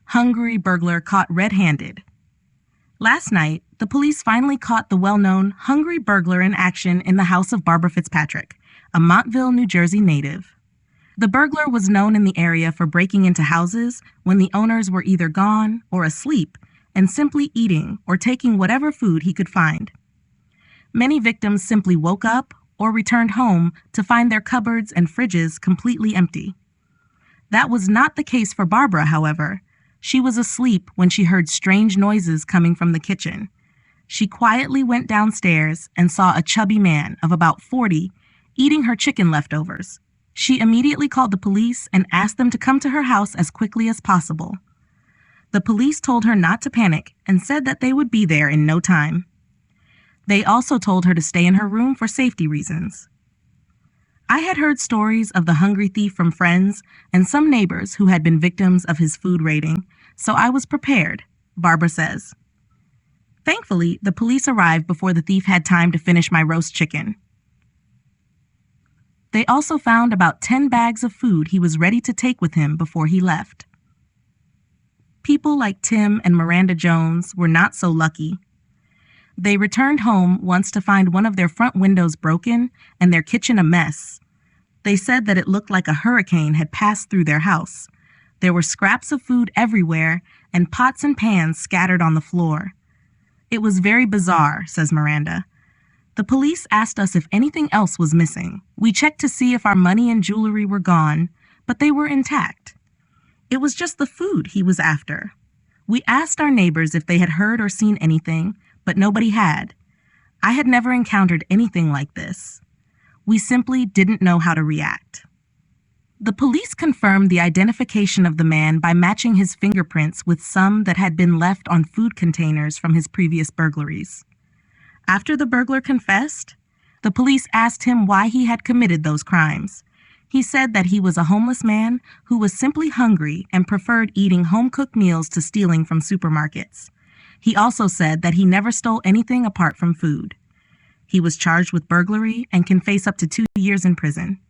Hungry burglar caught red-handed. Last night, the police finally caught the well-known hungry burglar in action in the house of Barbara Fitzpatrick, a Montville, New Jersey native. The burglar was known in the area for breaking into houses when the owners were either gone or asleep and simply eating or taking whatever food he could find. Many victims simply woke up or returned home to find their cupboards and fridges completely empty. That was not the case for Barbara, however. She was asleep when she heard strange noises coming from the kitchen. She quietly went downstairs and saw a chubby man of about 40 eating her chicken leftovers. She immediately called the police and asked them to come to her house as quickly as possible. The police told her not to panic and said that they would be there in no time. They also told her to stay in her room for safety reasons. I had heard stories of the hungry thief from friends and some neighbors who had been victims of his food raiding, so I was prepared, Barbara says. Thankfully, the police arrived before the thief had time to finish my roast chicken. They also found about 10 bags of food he was ready to take with him before he left. People like Tim and Miranda Jones were not so lucky. They returned home once to find one of their front windows broken and their kitchen a mess. They said that it looked like a hurricane had passed through their house. There were scraps of food everywhere and pots and pans scattered on the floor. It was very bizarre, says Miranda. The police asked us if anything else was missing. We checked to see if our money and jewelry were gone, but they were intact. It was just the food he was after. We asked our neighbors if they had heard or seen anything, but nobody had. I had never encountered anything like this. We simply didn't know how to react. The police confirmed the identification of the man by matching his fingerprints with some that had been left on food containers from his previous burglaries. After the burglar confessed, the police asked him why he had committed those crimes. He said that he was a homeless man who was simply hungry and preferred eating home-cooked meals to stealing from supermarkets. He also said that he never stole anything apart from food. He was charged with burglary and can face up to 2 years in prison.